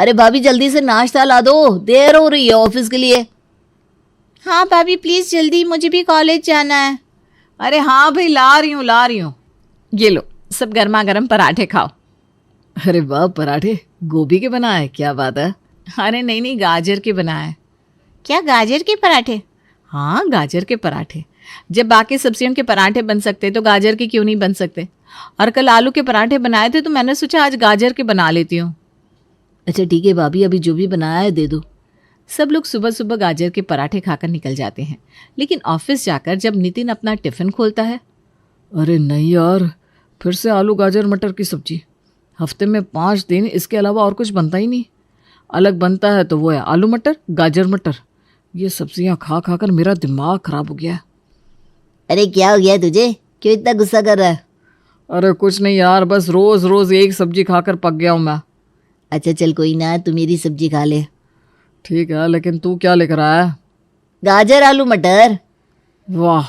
अरे भाभी जल्दी से नाश्ता ला दो, देर हो रही है ऑफिस के लिए। हाँ भाभी प्लीज़ जल्दी, मुझे भी कॉलेज जाना है। अरे हाँ भाई, ला रही हूँ। ये लो, सब गर्मा गर्म पराठे खाओ। अरे वाह, पराठे गोभी के बनाए, क्या बात है। अरे नहीं, गाजर के बनाए। क्या गाजर के पराठे? हाँ, गाजर के पराठे। जब बाकी सब्जियों के पराठे बन सकते तो गाजर के क्यों नहीं बन सकते। और कल आलू के पराठे बनाए थे तो मैंने सोचा आज गाजर के बना लेती हूँ। अच्छा ठीक है भाभी, अभी जो भी बनाया है दे दो। सब लोग सुबह सुबह गाजर के पराठे खाकर निकल जाते हैं, लेकिन ऑफिस जाकर जब नितिन अपना टिफ़िन खोलता है, अरे नहीं यार, फिर से आलू गाजर मटर की सब्जी। हफ्ते में 5 दिन इसके अलावा और कुछ बनता ही नहीं। अलग बनता है तो वो है आलू मटर, गाजर मटर। ये सब्जियां खा खा कर मेरा दिमाग खराब हो गया है। अरे क्या हो गया तुझे, क्यों इतना गुस्सा कर रहा है? अरे कुछ नहीं यार, बस रोज रोज एक सब्जी खाकर पक गया हूँ मैं। अच्छा चल कोई ना, तू मेरी सब्जी खा ले। ठीक है, लेकिन तू क्या लेकर आया है? गाजर आलू मटर। वाह,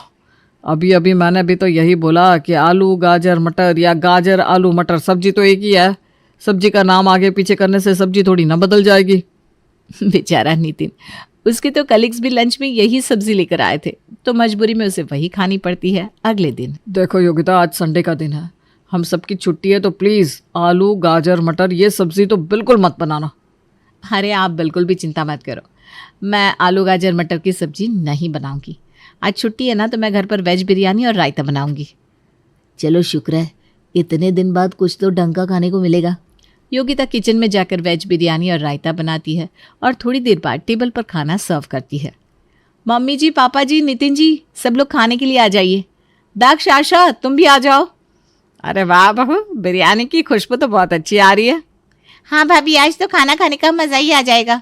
अभी अभी मैंने भी तो यही बोला कि आलू गाजर मटर या गाजर आलू मटर, सब्जी तो एक ही है। सब्जी का नाम आगे पीछे करने से सब्जी थोड़ी ना बदल जाएगी। बेचारा नितिन, उसके तो कलीग्स भी लंच में यही सब्जी लेकर आए थे, तो मजबूरी में उसे वही खानी पड़ती है अगले दिन। देखो योगिता, आज संडे का दिन है, हम सबकी छुट्टी है, तो प्लीज़ आलू गाजर मटर ये सब्जी तो बिल्कुल मत बनाना। अरे आप बिल्कुल भी चिंता मत करो, मैं आलू गाजर मटर की सब्जी नहीं बनाऊंगी। आज छुट्टी है ना, तो मैं घर पर वेज बिरयानी और रायता बनाऊंगी। चलो शुक्र है, इतने दिन बाद कुछ तो ढंग का खाने को मिलेगा। योगिता किचन में जाकर वेज बिरयानी और रायता बनाती है और थोड़ी देर बाद टेबल पर खाना सर्व करती है। मम्मी जी, पापा जी, नितिन जी, सब लोग खाने के लिए आ जाइए। दाक्ष, आशा, तुम भी आ जाओ। अरे वाह बहू, बिरयानी की खुशबू तो बहुत अच्छी आ रही है। हाँ भाभी, आज तो खाना खाने का मज़ा ही आ जाएगा।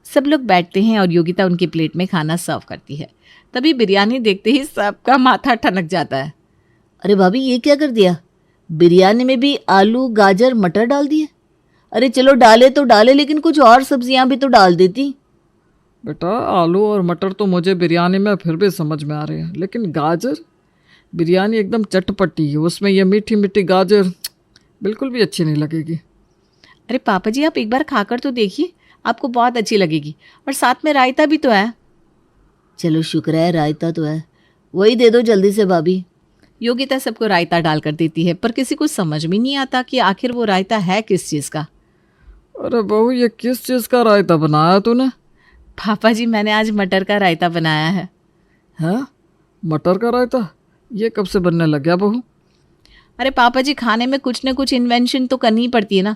सब लोग बैठते हैं और योगिता उनकी प्लेट में खाना सर्व करती है। तभी बिरयानी देखते ही सबका माथा ठनक जाता है। अरे भाभी ये क्या कर दिया, बिरयानी में भी आलू गाजर मटर डाल दिए। अरे चलो डाले तो डाले, लेकिन कुछ और सब्जियां भी तो डाल देती। बेटा, आलू और मटर तो मुझे बिरयानी में फिर भी समझ में आ रहे हैं, लेकिन गाजर, बिरयानी एकदम चटपटी है, उसमें ये मीठी मीठी गाजर बिल्कुल भी अच्छी नहीं लगेगी। अरे पापा जी, आप एक बार खाकर तो देखिए, आपको बहुत अच्छी लगेगी। और साथ में रायता भी तो है। चलो शुक्र है, रायता तो है, वही दे दो जल्दी से भाभी। योगिता सबको रायता डालकर देती है, पर किसी को समझ में नहीं आता कि आखिर वो रायता है किस चीज़ का। अरे बहू, ये किस चीज़ का रायता बनाया तूने? पापा जी, मैंने आज मटर का रायता बनाया है। हाँ, मटर का रायता? ये कब से बनने लग गया बहू? अरे पापा जी, खाने में कुछ न कुछ इन्वेंशन तो करनी ही पड़ती है ना।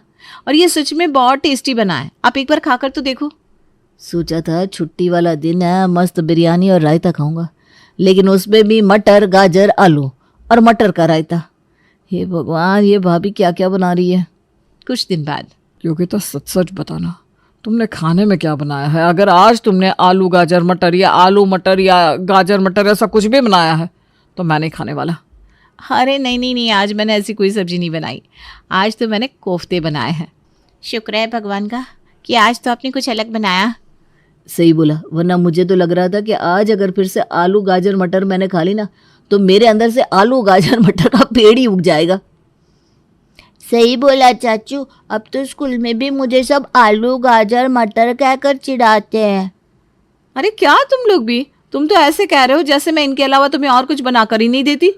और ये सच में बहुत टेस्टी बना है, आप एक बार खाकर तो देखो। सोचा था छुट्टी वाला दिन है, मस्त बिरयानी और रायता खाऊंगा, लेकिन उसमें भी मटर गाजर आलू और मटर का रायता। हे भगवान, ये भाभी क्या क्या बना रही है। कुछ दिन बाद, योगिता सच सच बताना, तुमने खाने में क्या बनाया है? अगर आज तुमने आलू गाजर मटर या आलू मटर या गाजर मटर ऐसा कुछ भी बनाया है तो मैं नहीं खाने वाला। अरे नहीं, आज मैंने ऐसी कोई सब्जी नहीं बनाई। आज तो मैंने कोफ्ते बनाए हैं। शुक्र है भगवान का कि आज तो आपने कुछ अलग बनाया। सही बोला, वरना मुझे तो लग रहा था कि आज अगर फिर से आलू गाजर मटर मैंने खा ली ना, तो मेरे अंदर से आलू गाजर मटर का पेड़ ही उग जाएगा। सही बोला चाचू, अब तो स्कूल में भी मुझे सब आलू गाजर मटर कहकर चिढ़ाते हैं। अरे क्या तुम लोग भी, तुम तो ऐसे कह रहे हो जैसे मैं इनके अलावा तुम्हें और कुछ बनाकर ही नहीं देती।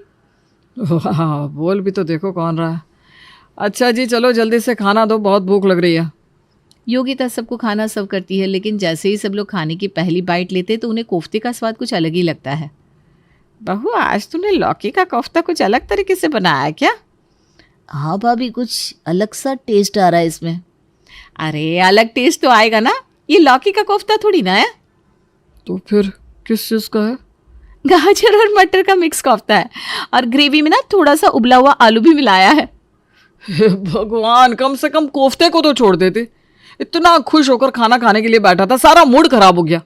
वाह, बोल भी तो देखो कौन रहा है। अच्छा जी, चलो जल्दी से खाना दो, बहुत भूख लग रही है। योगिता सबको खाना सर्व करती है, लेकिन जैसे ही सब लोग खाने की पहली बाइट लेते तो उन्हें कोफ्ते का स्वाद कुछ अलग ही लगता है। बहू, आज तूने लौकी का कोफ्ता कुछ अलग तरीके से बनाया है क्या? हाँ भाभी, कुछ अलग सा टेस्ट आ रहा है इसमें। अरे अलग टेस्ट तो आएगा ना, ये लौकी का कोफ्ता थोड़ी ना है। तो फिर किस चीज़ का है? गाजर और मटर का मिक्स कोफ्ता है, और ग्रेवी में ना थोड़ा सा उबला हुआ आलू भी मिलाया है। हे भगवान, कम से कम कोफ्ते को तो छोड़ देते। इतना खुश होकर खाना खाने के लिए बैठा था, सारा मूड खराब हो गया।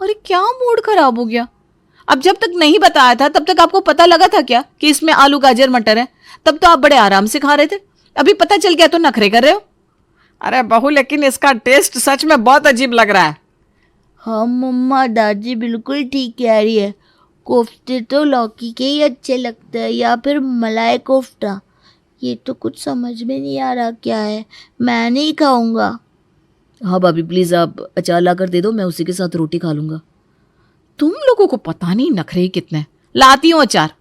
अरे क्या मूड खराब हो गया? अब जब तक नहीं बताया था तब तक आपको पता लगा था क्या कि इसमें आलू गाजर मटर है? तब तो आप बड़े आराम से खा रहे थे, अभी पता चल गया तो नखरे कर रहे हो। अरे बहू, लेकिन इसका टेस्ट सच में बहुत अजीब लग रहा है। हाँ मम्मा, दादी बिल्कुल ठीक कह रही है। कोफ्ते तो लौकी के ही अच्छे लगते हैं, या फिर मलाई कोफ्ता। ये तो कुछ समझ में नहीं आ रहा क्या है, मैं नहीं खाऊंगा। हाँ भाभी प्लीज़ आप अचार ला कर दे दो, मैं उसी के साथ रोटी खा लूँगा। तुम लोगों को पता नहीं नखरे ही कितने। लाती हूँ अचार।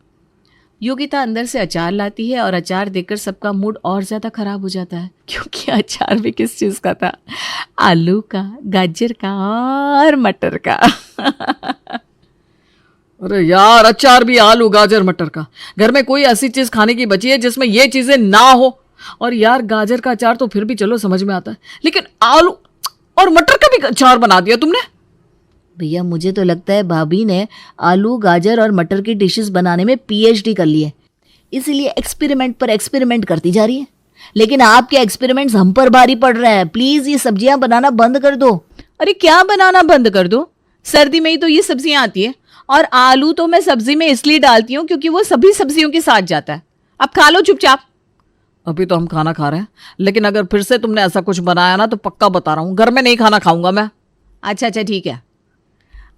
योगिता अंदर से अचार लाती है और अचार देखकर सबका मूड और ज़्यादा खराब हो जाता है, क्योंकि अचार भी किस चीज़ का था? आलू का, गाजर का और मटर का। अरे यार, अचार भी आलू गाजर मटर का। घर में कोई ऐसी चीज खाने की बची है जिसमें ये चीजें ना हो? और यार, गाजर का अचार तो फिर भी चलो समझ में आता है, लेकिन आलू और मटर का भी अचार बना दिया तुमने। भैया मुझे तो लगता है भाभी ने आलू गाजर और मटर की डिशेस बनाने में पीएचडी कर ली है, इसीलिए एक्सपेरिमेंट पर एक्सपेरिमेंट करती जा रही है। लेकिन आपके एक्सपेरिमेंट्स हम पर भारी पड़ रहे हैं। प्लीज़ ये सब्जियां बनाना बंद कर दो। अरे क्या बनाना बंद कर दो? सर्दी में ही तो ये सब्जियां आती है, और आलू तो मैं सब्जी में इसलिए डालती हूँ क्योंकि वो सभी सब्जियों के साथ जाता है। अब खा लो चुपचाप। अभी तो हम खाना खा रहे हैं, लेकिन अगर फिर से तुमने ऐसा कुछ बनाया ना तो पक्का बता रहा हूँ, घर में नहीं खाना खाऊंगा मैं। अच्छा अच्छा ठीक है।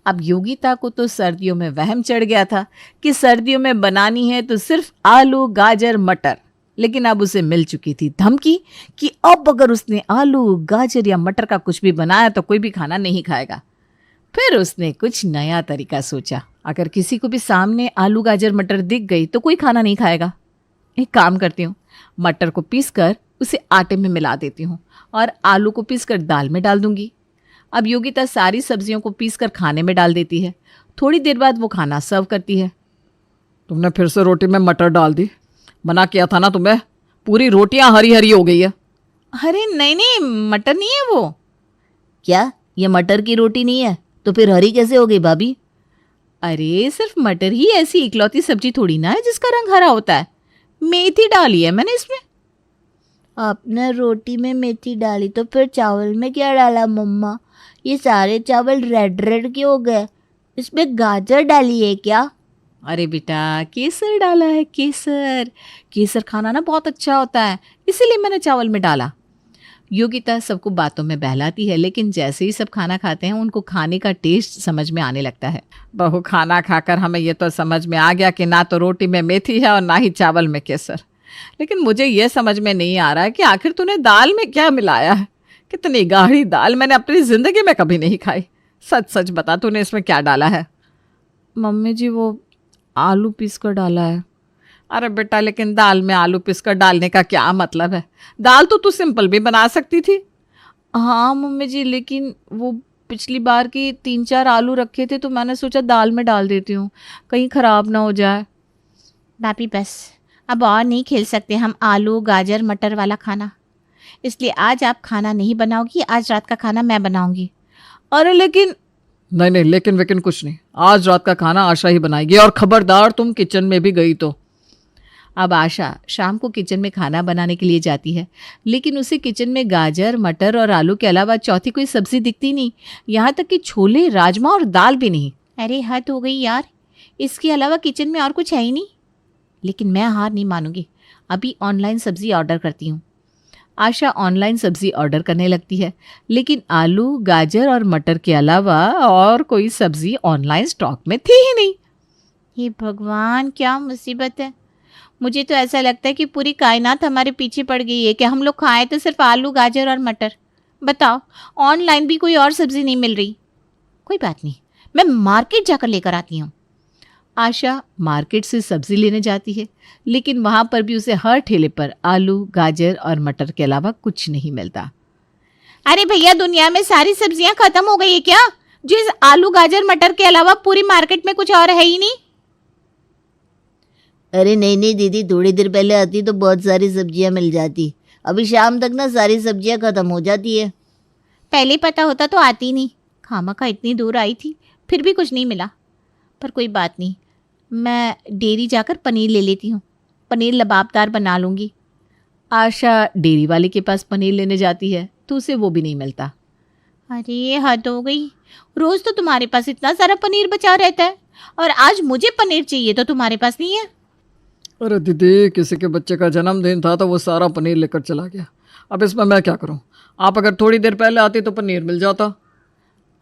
अब योगिता को तो सर्दियों में वहम चढ़ गया था कि सर्दियों में बनानी है तो सिर्फ आलू गाजर मटर, लेकिन अब उसे मिल चुकी थी धमकी कि अब अगर उसने आलू गाजर या मटर का कुछ भी बनाया तो कोई भी खाना नहीं खाएगा। फिर उसने कुछ नया तरीका सोचा। अगर किसी को भी सामने आलू गाजर मटर दिख गई तो कोई खाना नहीं खाएगा। एक काम करती हूँ, मटर को पीसकर उसे आटे में मिला देती हूँ और आलू को पीसकर दाल में डाल दूंगी। अब योगिता सारी सब्जियों को पीसकर खाने में डाल देती है। थोड़ी देर बाद वो खाना सर्व करती है। तुमने फिर से रोटी में मटर डाल दी। मना किया था ना तुम्हें, पूरी रोटियां हरी हरी हो गई है। अरे नहीं नहीं, मटर नहीं है वो। क्या ये मटर की रोटी नहीं है तो फिर हरी कैसे हो गई भाभी? अरे सिर्फ मटर ही ऐसी इकलौती सब्जी थोड़ी ना है जिसका रंग हरा होता है। मेथी डाली है मैंने इसमें। आपने रोटी में मेथी डाली तो फिर चावल में क्या डाला मम्मा? ये सारे चावल रेड रेड क्यों हो गए? इसमें गाजर डाली है क्या? अरे बेटा, केसर डाला है। केसर केसर खाना ना बहुत अच्छा होता है, इसीलिए मैंने चावल में डाला। योगिता सबको बातों में बहलाती है, लेकिन जैसे ही सब खाना खाते हैं उनको खाने का टेस्ट समझ में आने लगता है। बहू, खाना खाकर हमें ये तो समझ में आ गया कि ना तो रोटी में मेथी है और ना ही चावल में केसर, लेकिन मुझे ये समझ में नहीं आ रहा है कि आखिर तूने दाल में क्या मिलाया है। कितनी गाढ़ी दाल मैंने अपनी जिंदगी में कभी नहीं खाई। सच सच बता, तूने इसमें क्या डाला है? मम्मी जी, वो आलू पीस कर डाला है। अरे बेटा, लेकिन दाल में आलू पीसकर डालने का क्या मतलब है? दाल तो तू सिंपल भी बना सकती थी। हाँ मम्मी जी, लेकिन वो पिछली बार के 3-4 आलू रखे थे तो मैंने सोचा दाल में डाल देती हूँ, कहीं ख़राब ना हो जाए। भाभी बस, अब और नहीं खेल सकते हम आलू गाजर मटर वाला खाना, इसलिए आज आप खाना नहीं बनाओगी। आज रात का खाना मैं बनाऊंगी। अरे लेकिन नहीं नहीं, लेकिन वेकिन कुछ नहीं। आज रात का खाना आशा ही बनाएगी, और खबरदार तुम किचन में भी गई तो। अब आशा शाम को किचन में खाना बनाने के लिए जाती है, लेकिन उसे किचन में गाजर मटर और आलू के अलावा चौथी कोई सब्जी दिखती नहीं, यहाँ तक कि छोले राजमा और दाल भी नहीं। अरे हद हो गई यार, इसके अलावा किचन में और कुछ है ही नहीं। लेकिन मैं हार नहीं मानूंगी, अभी ऑनलाइन सब्जी ऑर्डर करती हूँ। आशा ऑनलाइन सब्जी ऑर्डर करने लगती है, लेकिन आलू गाजर और मटर के अलावा और कोई सब्जी ऑनलाइन स्टॉक में थी ही नहीं। हे भगवान, क्या मुसीबत है। मुझे तो ऐसा लगता है कि पूरी कायनात हमारे पीछे पड़ गई है कि हम लोग खाएं तो सिर्फ आलू गाजर और मटर। बताओ, ऑनलाइन भी कोई और सब्जी नहीं मिल रही। कोई बात नहीं, मैं मार्केट जाकर लेकर आती हूँ। आशा मार्केट से सब्जी लेने जाती है, लेकिन वहाँ पर भी उसे हर ठेले पर आलू गाजर और मटर के अलावा कुछ नहीं मिलता। अरे भैया, दुनिया में सारी सब्जियां खत्म हो गई है क्या? जो इस आलू गाजर मटर के अलावा पूरी मार्केट में कुछ और है ही नहीं। अरे नहीं नहीं दीदी, थोड़ी देर पहले आती तो बहुत सारी सब्जियां मिल जाती। अभी शाम तक ना सारी सब्जियां खत्म हो जाती है। पहले पता होता तो आती नहीं। खामखा इतनी दूर आई थी, फिर भी कुछ नहीं मिला। पर कोई बात नहीं, मैं डेयरी जाकर पनीर ले लेती हूँ। पनीर लबाबदार बना लूँगी। आशा डेयरी वाले के पास पनीर लेने जाती है तो उसे वो भी नहीं मिलता। अरे हद हो गई, रोज़ तो तुम्हारे पास इतना सारा पनीर बचा रहता है, और आज मुझे पनीर चाहिए तो तुम्हारे पास नहीं है। अरे दीदी, किसी के बच्चे का जन्मदिन था तो वो सारा पनीर लेकर चला गया। अब इसमें मैं क्या करूं? आप अगर थोड़ी देर पहले आती तो पनीर मिल जाता।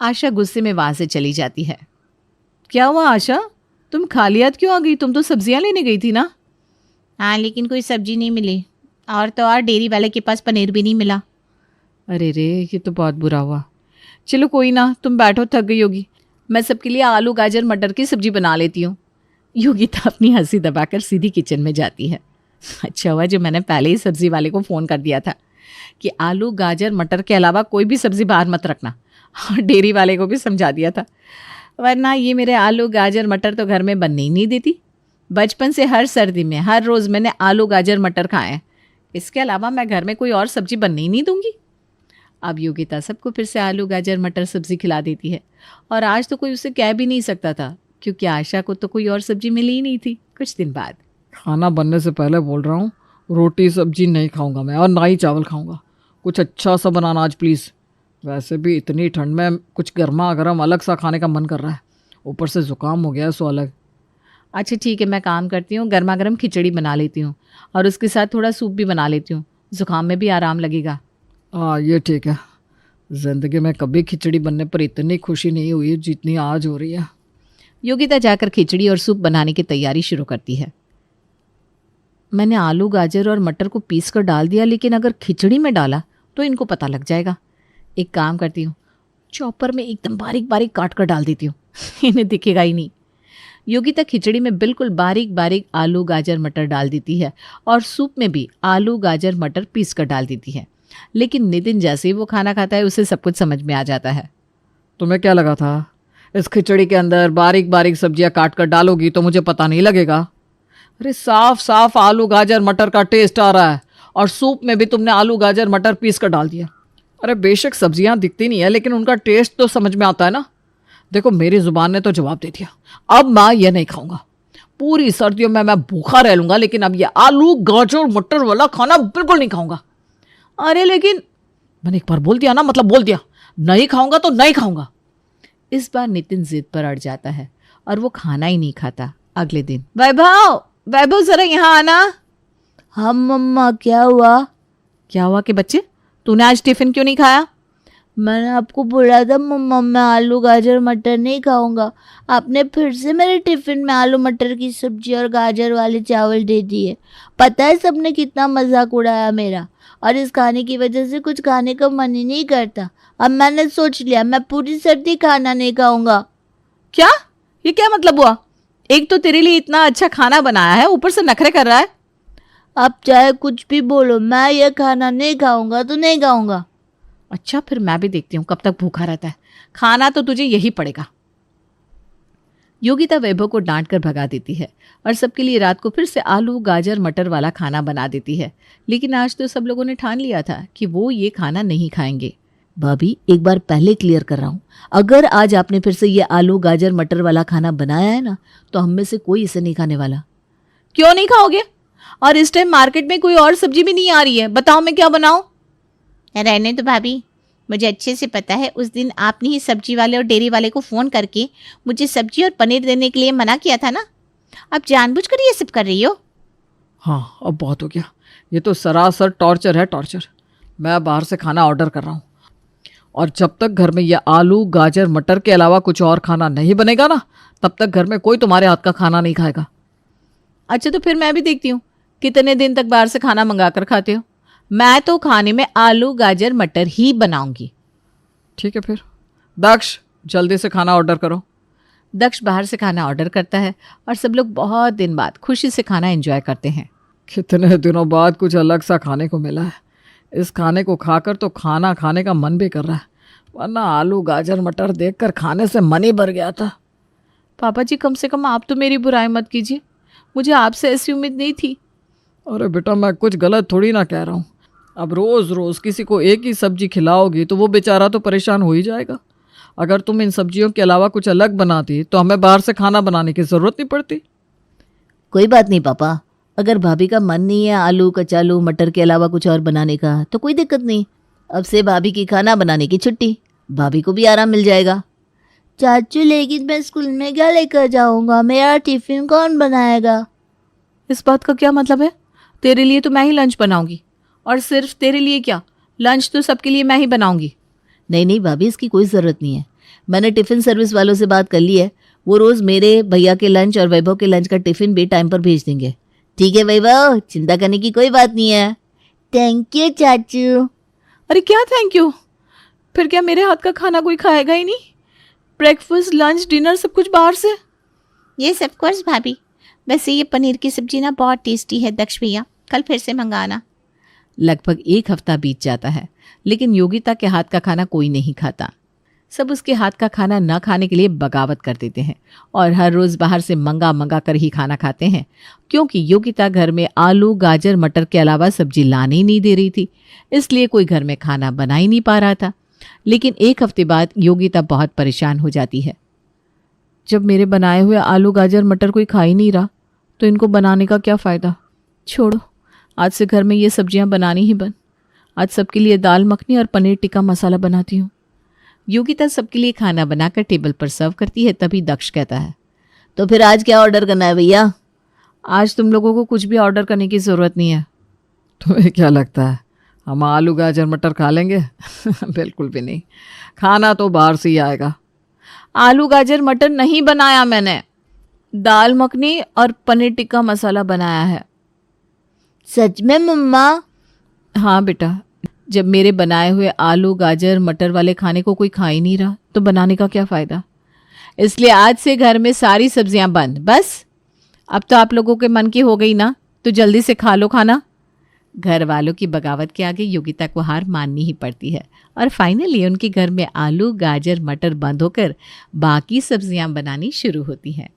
आशा गुस्से में वहाँ से चली जाती है। क्या हुआ आशा, तुम खाली हाथ क्यों आ गई? तुम तो सब्जियां लेने गई थी ना। हाँ, लेकिन कोई सब्जी नहीं मिली, और तो और डेयरी वाले के पास पनीर भी नहीं मिला। अरे रे, ये तो बहुत बुरा हुआ। चलो कोई ना, तुम बैठो, थक गई होगी, मैं सबके लिए आलू गाजर मटर की सब्जी बना लेती हूँ। योगिता अपनी हंसी दबाकर सीधी किचन में जाती है। अच्छा हुआ जो मैंने पहले ही सब्जी वाले को फ़ोन कर दिया था कि आलू गाजर मटर के अलावा कोई भी सब्जी बाहर मत रखना, और डेयरी वाले को भी समझा दिया था, वरना ये मेरे आलू गाजर मटर तो घर में बनने ही नहीं देती। बचपन से हर सर्दी में हर रोज़ मैंने आलू गाजर मटर खाए हैं, इसके अलावा मैं घर में कोई और सब्जी बनने ही नहीं दूंगी। अब योगिता सबको फिर से आलू गाजर मटर सब्जी खिला देती है, और आज तो कोई उसे कह भी नहीं सकता था क्योंकि आशा को तो कोई और सब्जी मिली ही नहीं थी। कुछ दिन बाद खाना बनने से पहले बोल रहा हूँ, रोटी सब्जी नहीं खाऊंगा मैं, और ना ही चावल खाऊंगा। कुछ अच्छा सा बनाना आज प्लीज़। वैसे भी इतनी ठंड में कुछ गर्मा गर्म अलग सा खाने का मन कर रहा है, ऊपर से ज़ुकाम हो गया है सो अलग। अच्छा ठीक है, मैं काम करती हूँ, गर्मा गर्म खिचड़ी बना लेती हूँ और उसके साथ थोड़ा सूप भी बना लेती हूँ, ज़ुकाम में भी आराम लगेगा। हाँ ये ठीक है। ज़िंदगी में कभी खिचड़ी बनने पर इतनी खुशी नहीं हुई जितनी आज हो रही है। योगिता जाकर खिचड़ी और सूप बनाने की तैयारी शुरू करती है। मैंने आलू गाजर और मटर को पीस कर डाल दिया, लेकिन अगर खिचड़ी में डाला तो इनको पता लग जाएगा। एक काम करती हूँ, चॉपर में एकदम बारीक बारीक काट कर डाल देती हूँ, इन्हें दिखेगा ही नहीं। योगिता खिचड़ी में बिल्कुल बारीक बारीक आलू गाजर मटर डाल देती है और सूप में भी आलू गाजर मटर पीस कर डाल देती है। लेकिन नितिन जैसे ही वो खाना खाता है उसे सब कुछ समझ में आ जाता है। तुम्हें क्या लगा था इस खिचड़ी के अंदर बारीक बारीक सब्जियां काट कर डालोगी तो मुझे पता नहीं लगेगा? अरे साफ साफ आलू गाजर मटर का टेस्ट आ रहा है, और सूप में भी तुमने आलू गाजर मटर पीस कर डाल दिया। अरे बेशक सब्जियां दिखती नहीं है, लेकिन उनका टेस्ट तो समझ में आता है ना। देखो मेरी जुबान ने तो जवाब दे दिया, अब मैं ये नहीं खाऊंगा। पूरी सर्दियों में मैं भूखा रह लूंगा, लेकिन अब ये आलू गाजर मटर वाला खाना बिल्कुल नहीं खाऊंगा। अरे लेकिन मैंने एक बार बोल दिया ना, मतलब बोल दिया, नहीं खाऊंगा तो नहीं खाऊंगा। इस बार नितिन जिद पर अड़ जाता है और वो खाना ही नहीं खाता। अगले दिन, वैभव वैभव जरा यहाँ आना। हाँ मम्मा क्या हुआ? क्या हुआ कि बच्चे, तूने आज टिफिन क्यों नहीं खाया? मैंने आपको बोला था मम्मा मैं आलू गाजर मटर नहीं खाऊंगा, आपने फिर से मेरे टिफिन में आलू मटर की सब्जी और गाजर वाले चावल दे दिए। पता है सबने कितना मजाक उड़ाया मेरा, और इस खाने की वजह से कुछ खाने का मन ही नहीं करता। अब मैंने सोच लिया मैं पूरी सर्दी खाना नहीं खाऊंगा। क्या? ये क्या मतलब हुआ? एक तो तेरे लिए इतना अच्छा खाना बनाया है, ऊपर से नखरे कर रहा है। आप चाहे कुछ भी बोलो, मैं ये खाना नहीं खाऊंगा तो नहीं खाऊंगा। अच्छा फिर मैं भी देखती हूँ कब तक भूखा रहता है, खाना तो तुझे यही पड़ेगा। योगिता वैभव को डांट कर भगा देती है और सबके लिए रात को फिर से आलू गाजर मटर वाला खाना बना देती है। लेकिन आज तो सब लोगों ने ठान लिया था कि वो ये खाना नहीं खाएंगे। भाभी एक बार पहले क्लियर कर रहा हूँ, अगर आज आपने फिर से ये आलू गाजर मटर वाला खाना बनाया है ना, तो हम में से कोई इसे नहीं खाने वाला। क्यों नहीं खाओगे? और इस टाइम मार्केट में कोई और सब्जी भी नहीं आ रही है, बताओ मैं क्या बनाऊं? रहने तो भाभी, मुझे अच्छे से पता है उस दिन आपने ही सब्जी वाले और डेयरी वाले को फ़ोन करके मुझे सब्जी और पनीर देने के लिए मना किया था ना। अब जानबूझकर ये सब कर रही हो। हाँ अब बहुत हो गया, ये तो सरासर टॉर्चर है, टॉर्चर। मैं बाहर से खाना ऑर्डर कर रहा हूँ, और जब तक घर में ये आलू गाजर मटर के अलावा कुछ और खाना नहीं बनेगा ना, तब तक घर में कोई तुम्हारे हाथ का खाना नहीं खाएगा। अच्छा तो फिर मैं भी देखती हूँ कितने दिन तक बाहर से खाना मंगा कर खाते हो। मैं तो खाने में आलू गाजर मटर ही बनाऊंगी। ठीक है फिर, दक्ष जल्दी से खाना ऑर्डर करो। दक्ष बाहर से खाना ऑर्डर करता है और सब लोग बहुत दिन बाद खुशी से खाना एंजॉय करते हैं। कितने दिनों बाद कुछ अलग सा खाने को मिला है। इस खाने को खाकर तो खाना खाने का मन भी कर रहा है, वरना आलू गाजर मटर देखकर खाने से मन ही भर गया था। पापा जी कम से कम आप तो मेरी बुराई मत कीजिए, मुझे आपसे ऐसी उम्मीद नहीं थी। अरे बेटा मैं कुछ गलत थोड़ी ना कह रहा हूँ। अब रोज़ रोज़ किसी को एक ही सब्जी खिलाओगी तो वो बेचारा तो परेशान हो ही जाएगा। अगर तुम इन सब्जियों के अलावा कुछ अलग बनाती तो हमें बाहर से खाना बनाने की ज़रूरत नहीं पड़ती। कोई बात नहीं पापा, अगर भाभी का मन नहीं है आलू कचालू मटर के अलावा कुछ और बनाने का तो कोई दिक्कत नहीं। अब से भाभी की खाना बनाने की छुट्टी, भाभी को भी आराम मिल जाएगा। चाचू लेकिन मैं स्कूल में क्या लेकर जाऊंगा, मेरा टिफिन कौन बनाएगा? इस बात का क्या मतलब है? तेरे लिए तो मैं ही लंच बनाऊंगी, और सिर्फ तेरे लिए क्या, लंच तो सबके लिए मैं ही बनाऊंगी। नहीं नहीं भाभी, इसकी कोई ज़रूरत नहीं है। मैंने टिफ़िन सर्विस वालों से बात कर ली है, वो रोज़ मेरे भैया के लंच और वैभव के लंच का टिफ़िन भी टाइम पर भेज देंगे। ठीक है वैभव, चिंता करने की कोई बात नहीं है। थैंक यू चाचू। अरे क्या थैंक यू? फिर क्या मेरे हाथ का खाना कोई खाएगा ही नहीं? ब्रेकफास्ट, लंच, डिनर सब कुछ बाहर से? येस ऑफ कोर्स भाभी। वैसे ये पनीर की सब्जी ना बहुत टेस्टी है दक्ष भैया, कल फिर से मंगाना। लगभग 1 हफ्ता बीत जाता है, लेकिन योगिता के हाथ का खाना कोई नहीं खाता। सब उसके हाथ का खाना न खाने के लिए बगावत कर देते हैं और हर रोज़ बाहर से मंगा कर ही खाना खाते हैं, क्योंकि योगिता घर में आलू, गाजर, मटर के अलावा सब्जी लाने ही नहीं दे रही थी। इसलिए कोई घर में खाना बना ही नहीं पा रहा था। लेकिन 1 हफ्ते बाद योगिता बहुत परेशान हो जाती है। जब मेरे बनाए हुए आलू, गाजर, मटर कोई खा ही नहीं रहा, तो इनको बनाने का क्या फ़ायदा? छोड़ो, आज से घर में ये सब्जियां बनानी ही बंद। आज सबके लिए दाल मखनी और पनीर टिक्का मसाला बनाती हूँ। योगिता सबके लिए खाना बनाकर टेबल पर सर्व करती है। तभी दक्ष कहता है, तो फिर आज क्या ऑर्डर करना है भैया? आज तुम लोगों को कुछ भी ऑर्डर करने की ज़रूरत नहीं है। तुम्हें क्या लगता है हम आलू गाजर मटर खा लेंगे? बिल्कुल भी नहीं, खाना तो बाहर से ही आएगा। आलू गाजर मटर नहीं बनाया मैंने, दाल मखनी और पनीर टिक्का मसाला बनाया है। सच में मम्मा? हाँ बेटा, जब मेरे बनाए हुए आलू गाजर मटर वाले खाने को कोई खा ही नहीं रहा, तो बनाने का क्या फ़ायदा? इसलिए आज से घर में सारी सब्जियां बंद। बस अब तो आप लोगों के मन की हो गई ना, तो जल्दी से खा लो खाना। घर वालों की बगावत के आगे योगिता को हार माननी ही पड़ती है और फाइनली उनके घर में आलू गाजर मटर बंद होकर बाकी सब्जियां बनानी शुरू होती हैं।